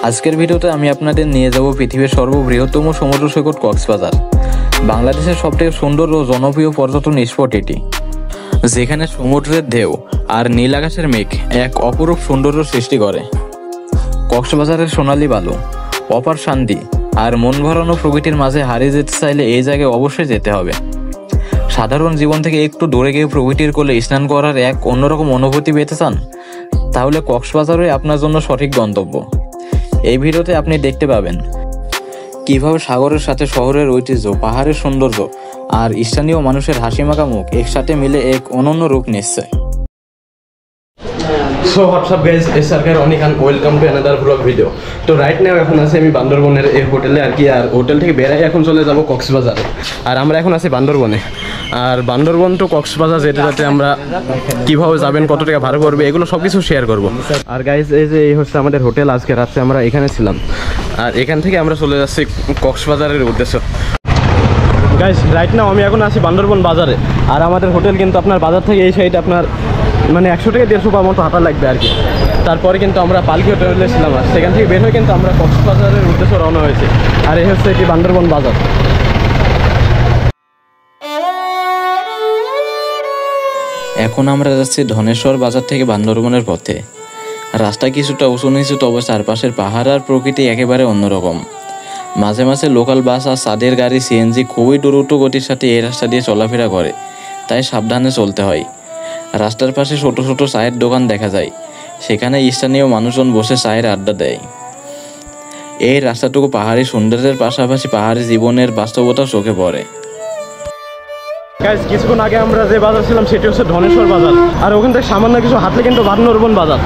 আজকের ভিডিওতে আমি আপনাদের নিয়ে যাব পৃথিবীর সর্ববৃহত্তম সমুদ্র সৈকত কক্সবাজার। বাংলাদেশের সবথেকে সুন্দর ও জনপ্রিয় পর্যটন স্পট এটি, যেখানে সমুদ্রের ঢেউ আর নীল আকাশের মেঘ এক অপরূপ সৌন্দর্য সৃষ্টি করে। কক্সবাজারের সোনালী বালু, অপার শান্তি আর মন ভরানো প্রকৃতির মাঝে হারিয়ে যেতে চাইলে এই জায়গায় অবশ্যই যেতে হবে। সাধারণ জীবন থেকে একটু দূরে গিয়ে প্রকৃতির কোলে স্নান করার এক অন্যরকম অনুভূতি পেতে চান, তাহলে কক্সবাজারই আপনার জন্য সঠিক গন্তব্য। এই ভিডিওতে আপনি দেখতে পাবেন কিভাবে সাগরের সাথে শহরের ঐতিহ্য, পাহাড়ের সৌন্দর্য আর স্থানীয় মানুষের হাসিমাখা মুখ একসাথে মিলে এক অনন্য রূপ নিচ্ছে। So WhatsApp guys, S Sarkar Anik and welcome to another blog video. তো রাইট নাও এখন আছি আমি বান্দরবনের এই হোটেলে আর কি, আর হোটেল থেকে বেরাই এখন চলে যাব কক্সবাজারে। আর আমরা এখন আছি বান্দরবনে। আর বান্দরবন টু কক্সবাজার যেতে যেতে আমরা কীভাবে যাবেন, কত টাকা ভাড়া পড়বে, এগুলো সব কিছু শেয়ার করবো। আর গাইজ এই হচ্ছে আমাদের হোটেল, আজকে রাত্রে আমরা এখানে ছিলাম। আর এখান থেকে আমরা চলে যাচ্ছি কক্সবাজারের উদ্দেশ্য। গাইজ রাইট নাও আমি এখন আছি বান্দরবন বাজারে। আর আমাদের হোটেল কিন্তু আপনার বাজার থেকে এই সাইডে আপনার মানে 100 থেকে 150 পা মতো হাঁটা লাগবে আর কি। তারপরে কিন্তু আমরা পালকি হোটেলে ছিলাম, আর সেখান থেকে বের হয়ে কিন্তু আমরা কক্সবাজারের উদ্দেশ্যে রওনা হয়েছি। আর এই হচ্ছে এটি বান্দরবন বাজার। এখন আমরা যাচ্ছি ধনেশ্বর বাজার থেকে বান্দরবনের পথে। রাস্তা কিছুটা উঁচু নিচু, তবে চারপাশের পাহাড় আর প্রকৃতি একেবারে অন্যরকম। মাঝে মাঝে লোকাল বাস আর চাঁদের গাড়ি, সিএনজি খুবই দ্রুত গতির সাথে এই রাস্তা দিয়ে চলাফেরা করে, তাই সাবধানে চলতে হয়। রাস্তার পাশে ছোট ছোট চায়ের দোকান দেখা যায়, সেখানে স্থানীয় মানুষজন বসে চায়ের আড্ডা দেয়। এই রাস্তাটুকু পাহাড়ি সৌন্দর্যের পাশাপাশি পাহাড়ি জীবনের বাস্তবতাও চোখে পড়ে। গাইজ কিছুক্ষণ আগে আমরা যে বাজার ছিলাম সেটি হচ্ছে ধনেশ্বর বাজার। আর ওখান থেকে সামান্য কিছু হাঁটলে কিন্তু বান্দরবন বাজার।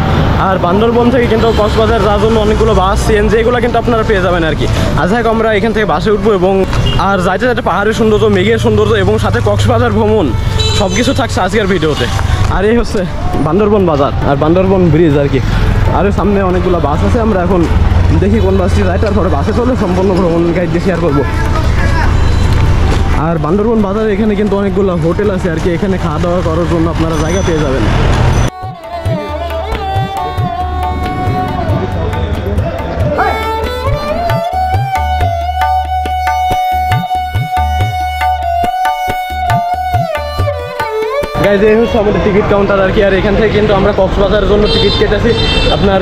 আর বান্দরবন থেকে কিন্তু কক্সবাজার যাওয়ার জন্য অনেকগুলো বাস, সিএনজি এগুলো কিন্তু আপনারা পেয়ে যাবেন আর কি। আজ আমরা এখান থেকে বাসে উঠবো এবং আর যাইতে যাইতে পাহাড়ের সৌন্দর্য, মেঘের সৌন্দর্য এবং সাথে কক্সবাজার ভ্রমণ সব কিছু থাকছে আজকের ভিডিওতে। আর এই হচ্ছে বান্দরবন বাজার আর বান্দরবন ব্রিজ আর কি। আর সামনে অনেকগুলো বাস আছে, আমরা এখন দেখি কোন বাসটি যায়, তারপরে বাসে চলে সম্পূর্ণ ভ্রমণ গাইড দিয়ে শেয়ার করবো। আর বান্দরবন বাজারে এখানে কিন্তু অনেকগুলো হোটেল আছে আর কি, এখানে খাওয়া দাওয়া করার জন্য আপনারা জায়গা পেয়ে যাবেন। গাইজ এই হচ্ছে আমাদের টিকিট কাউন্টার আর কি। আর এখান থেকে কিন্তু আমরা কক্সবাজারের জন্য টিকিট কেটেছি আপনার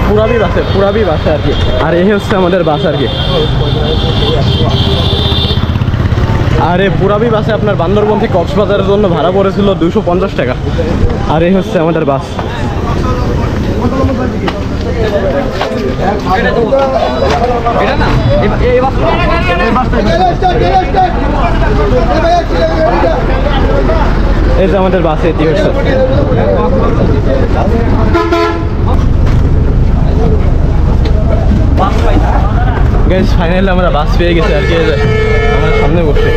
পুরাবি বাসে আর কি। আর এই হচ্ছে আমাদের বাস আর কি। আর এই পুরাবি বাসে আপনার বান্দরবন থেকে কক্সবাজারের জন্য ভাড়া পড়েছিল 250 টাকা। আর এই হচ্ছে আমাদের বাস। এই যে আমাদের বাসে এটি হচ্ছে। গাইস ফাইনালি আমরা বাস পেয়ে গেছি আর কি, আমরা সামনে বসে।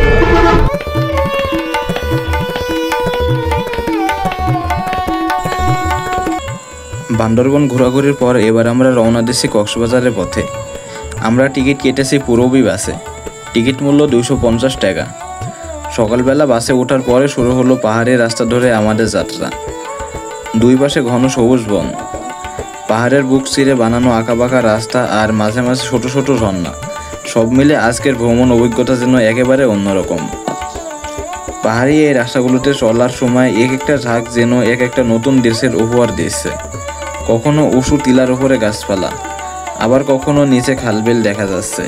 বান্দরবন ঘোরাঘুরির পর এবার আমরা রওনা দিচ্ছি কক্সবাজারের পথে। আমরা টিকিট কেটেছি পুরবি বাসে, টিকিট মূল্য 250 টাকা। সকালবেলা বাসে ওঠার পরে শুরু হলো পাহাড়ের রাস্তা ধরে আমাদের যাত্রা। দুই পাশে ঘন সবুজ বন, পাহাড়ের বুক চিরে বানানো আঁকাবাঁকা রাস্তা আর মাঝে মাঝে ছোট ছোট ঝর্ণা, সব মিলে আজকের ভ্রমণ অভিজ্ঞতা যেন একেবারে অন্যরকম। পাহাড়ি এই রাস্তাগুলোতে চলার সময় এক একটা ঝাঁক যেন এক একটা নতুন দেশের উপহার দিচ্ছে। কখনো উঁচু টিলার উপরে গাছপালা, আবার কখনো নিচে খালবিল দেখা যাচ্ছে।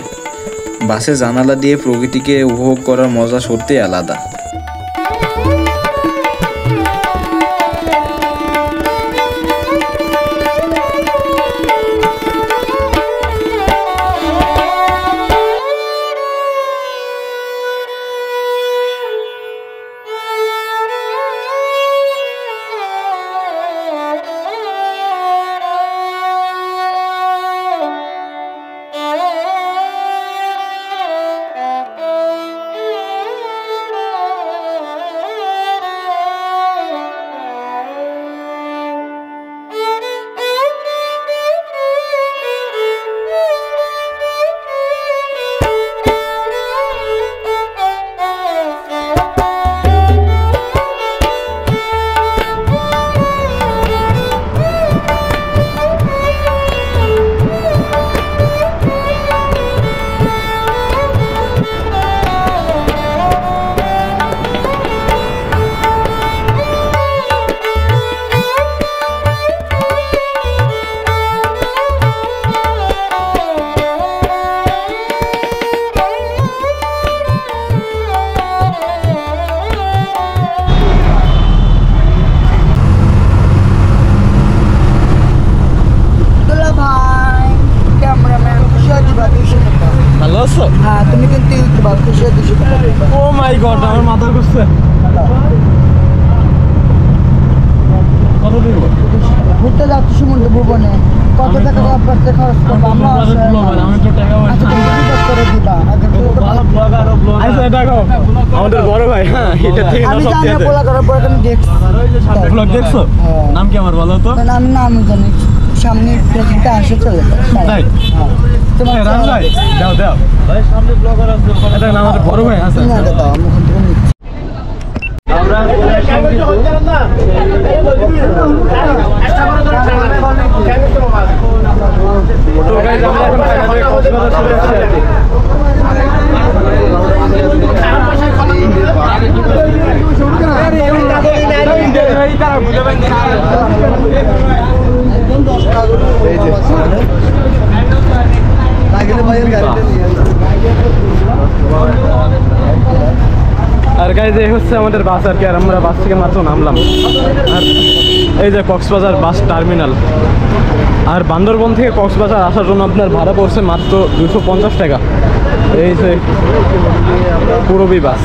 বাসে জানালা দিয়ে প্রকৃতিকে উপভোগ করার মজা সত্যিই আলাদা। ও মাই গড, আমার মাথা ঘুরছে। কত দিব? ঘুরতে যাচ্ছি সমুদ্র ভুবনে, কত টাকা আপনার খরচ করবো আমরা? আমি তো টাকা করে দিবা আমাদের বড় ভাই। হ্যাঁ, এটা থেকে আমি জানি পোলা করার পর আমি দেখছি। ব্লগ দেখছো? নাম কি আমার বলো তো? আমি নাম জানি, সামনে প্রেসিডেন্ট আসে চলে তাই? তোমার রাজ ভাই দাও দাও ভাই, সামনে ব্লগার আছে, এটা না আমাদের বড় ভাই আছে। দাও আমি ওখান থেকে নিচ্ছি। আমরা তো গাইস আমরা এখন ফাইনালি কক্সবাজার চলে আসছি আর কি। আর গাইজ এই হচ্ছে আমাদের বাস আর কি, আর আমরা বাস থেকে মাত্র নামলাম। আর এই যে কক্সবাজার বাস টার্মিনাল। আর বান্দরবন থেকে কক্সবাজার আসার জন্য আপনার ভাড়া পড়ছে মাত্র 250 টাকা। এই যে পুরবী বাস।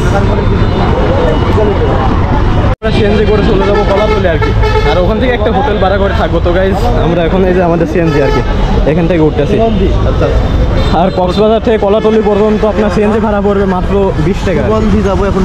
আমরা সিএনজি করে চলে যাবো কলাতলি আর কি, আর ওখান থেকে একটা হোটেল ভাড়া করে থাকবো। তো গাইজ আমরা এখন এই যে আমাদের সিএনজি আর কি, এখান থেকে উঠতেছি। আর কক্সবাজার থেকে কলাতলি পর্যন্ত আপনার সিএনজি ভাড়া পড়বে মাত্র 20 টাকা। যাবো এখন।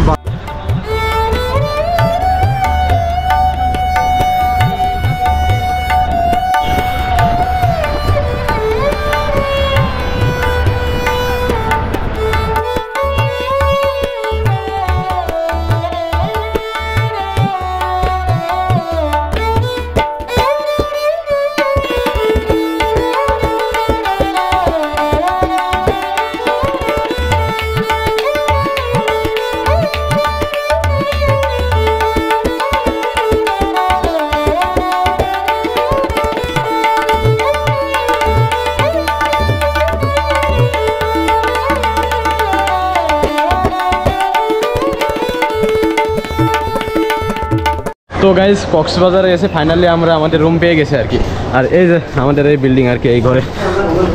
তো গাইজ কক্সবাজারে এসে ফাইনালি আমরা আমাদের রুম পেয়ে গেছি আর কি। আর এই যে আমাদের এই বিল্ডিং আর কি, এই ঘরে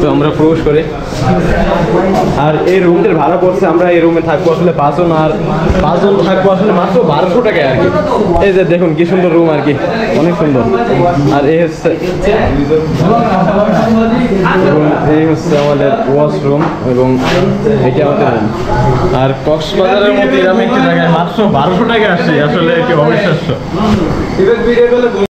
তো আমরা প্রবেশ করি। আর এই রুমটার ভাড়া পড়ছে, আমরা এই রুমে থাকবো আসলে 5 জন, আর 5 জন থাকবো আসলে মাত্র 1200 টাকায় আর কি। এই যে দেখুন কি সুন্দর রুম আর কি, অনেক সুন্দর। আর এই হচ্ছে আমাদের ওয়াশরুম এবং এটা আমাদের রুম। আর কক্সবাজারের মধ্যে এরকম একটি জায়গায় মাত্র 1200 টাকা আসছে, আসলে এটি অবিশ্বাস্য।